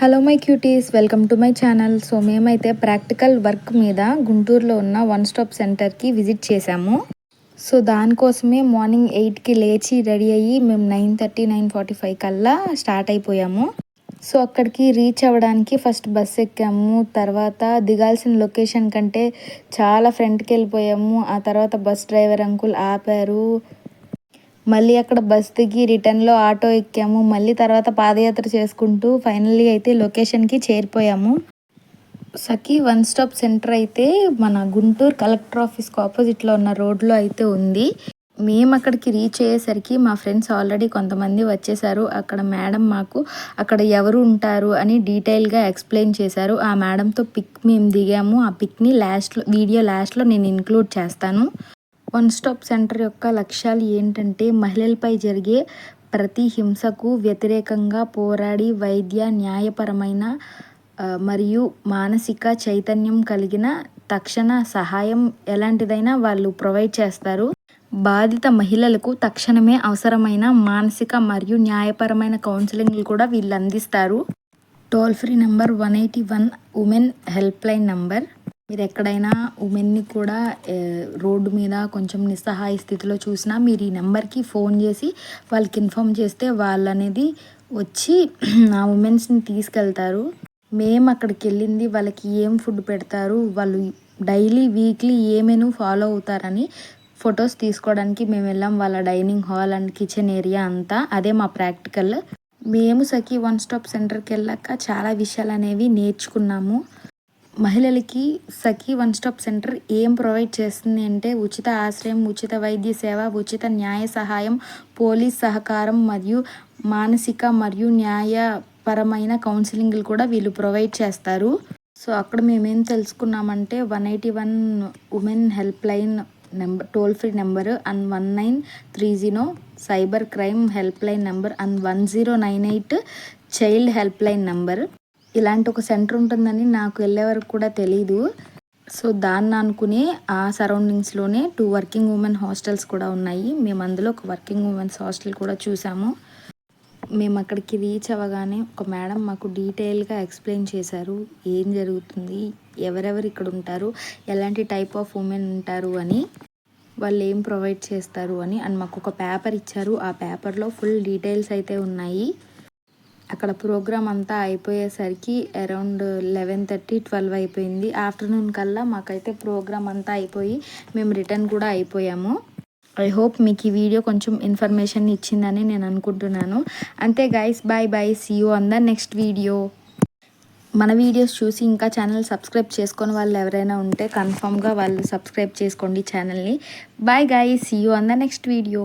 Hello my cuties, welcome to my channel. So మేమైతే practical work మీద గుంటూరులో ఉన్న వన్ స్టాప్ సెంటర్కి విజిట్ చేశాము. సో దానికోసమే మార్నింగ్ 8కి లేచి రెడీ అయ్యి మేము 9:30 9:45 కల్లా స్టార్ట్ అయిపోయాము. సో అక్కడికి రీచ్ అవ్వడానికి ఫస్ట్ బస్ ఎక్కాము. తర్వాత దిగాల్సిన లొకేషన్ కంటే చాలా ఫ్రంట్కి వెళ్ళిపోయాము. ఆ తర్వాత బస్ డ్రైవర్ అంకుల్ ఆపారు. మళ్ళీ అక్కడ బస్ దిగి రిటర్న్లో ఆటో ఎక్కాము. మళ్ళీ తర్వాత పాదయాత్ర చేసుకుంటూ ఫైనల్లీ అయితే లొకేషన్కి చేరిపోయాము. సఖీ వన్ స్టాప్ సెంటర్ అయితే మన గుంటూరు కలెక్టర్ ఆఫీస్కి ఆపోజిట్లో ఉన్న రోడ్లో అయితే ఉంది. మేము అక్కడికి రీచ్ అయ్యేసరికి మా ఫ్రెండ్స్ ఆల్రెడీ కొంతమంది వచ్చేసారు. అక్కడ మేడం మాకు అక్కడ ఎవరు ఉంటారు అని డీటెయిల్గా ఎక్స్ప్లెయిన్ చేశారు. ఆ మేడంతో పిక్ మేము దిగాము. ఆ పిక్ని వీడియో లాస్ట్లో నేను ఇంక్లూడ్ చేస్తాను. వన్ స్టాప్ సెంటర్ యొక్క లక్ష్యాలు ఏంటంటే మహిళలపై జరిగే ప్రతి హింసకు వ్యతిరేకంగా పోరాడి వైద్య న్యాయపరమైన మరియు మానసిక చైతన్యం కలిగిన తక్షణ సహాయం ఎలాంటిదైనా వాళ్ళు ప్రొవైడ్ చేస్తారు. బాధిత మహిళలకు తక్షణమే అవసరమైన మానసిక మరియు న్యాయపరమైన కౌన్సిలింగ్లు కూడా వీళ్ళు అందిస్తారు. Toll free number 181 women helpline number. మీరు ఎక్కడైనా ఉమెన్ని కూడా రోడ్డు మీద కొంచెం నిస్సహాయ స్థితిలో చూసినా మీరు ఈ నెంబర్కి ఫోన్ చేసి వాళ్ళకి ఇన్ఫామ్ చేస్తే వాళ్ళు అనేది వచ్చి ఆ ఉమెన్స్ని తీసుకెళ్తారు. మేము అక్కడికి వెళ్ళింది వాళ్ళకి ఏం ఫుడ్ పెడతారు, వాళ్ళు డైలీ వీక్లీ ఏ మెనూ ఫాలో అవుతారని ఫొటోస్ తీసుకోవడానికి మేము వెళ్ళాం. వాళ్ళ dining hall and kitchen area అంతా అదే మా ప్రాక్టికల్. మేము సఖీ వన్ స్టాప్ సెంటర్కి వెళ్ళాక చాలా విషయాలు అనేవి నేర్చుకున్నాము. మహిళలకి సఖీ వన్ స్టాప్ సెంటర్ ఏం ప్రొవైడ్ చేస్తుంది అంటే ఉచిత ఆశ్రయం, ఉచిత వైద్య సేవ, ఉచిత న్యాయ సహాయం, పోలీస్ సహకారం మరియు మానసిక మరియు న్యాయపరమైన కౌన్సిలింగ్లు కూడా వీళ్ళు ప్రొవైడ్ చేస్తారు. సో అక్కడ మేమేం తెలుసుకున్నామంటే 181 women helpline number toll free number and 1930 cyber crime helpline number and 1098 child helpline number. ఇలాంటి ఒక సెంటర్ ఉంటుందని నాకు వెళ్ళే వరకు కూడా తెలీదు. సో దాన్ని అనుకుని ఆ సరౌండింగ్స్లోనే 2 వర్కింగ్ ఉమెన్ హాస్టల్స్ కూడా ఉన్నాయి. మేము అందులో ఒక వర్కింగ్ ఉమెన్స్ హాస్టల్ కూడా చూసాము. మేము అక్కడికి రీచ్ అవ్వగానే ఒక మేడం మాకు డీటెయిల్గా ఎక్స్ప్లెయిన్ చేశారు ఏం జరుగుతుంది, ఎవరెవరు ఇక్కడ ఉంటారు, ఎలాంటి టైప్ ఆఫ్ ఉమెన్ ఉంటారు అని, వాళ్ళు ఏం ప్రొవైడ్ చేస్తారు అని. అండ్ మాకు ఒక పేపర్ ఇచ్చారు. ఆ పేపర్లో ఫుల్ డీటెయిల్స్ అయితే ఉన్నాయి. అక్కడ ప్రోగ్రామ్ అంతా అయిపోయేసరికి అరౌండ్ 11:30 12 అయిపోయింది. ఆఫ్టర్నూన్ కల్లా మాకైతే ప్రోగ్రామ్ అంతా అయిపోయి మేము రిటర్న్ కూడా అయిపోయాము. ఐ హోప్ మీకు ఈ వీడియో కొంచెం ఇన్ఫర్మేషన్ ఇచ్చిందని నేను అనుకుంటున్నాను. అంతే guys, bye bye, see you on the next video. మన వీడియోస్ చూసి ఇంకా ఛానల్ సబ్స్క్రైబ్ చేసుకొని వాళ్ళు ఎవరైనా ఉంటే కన్ఫామ్గా వాళ్ళు సబ్స్క్రైబ్ చేసుకోండి ఛానల్ని. Bye guys, see you on the next video.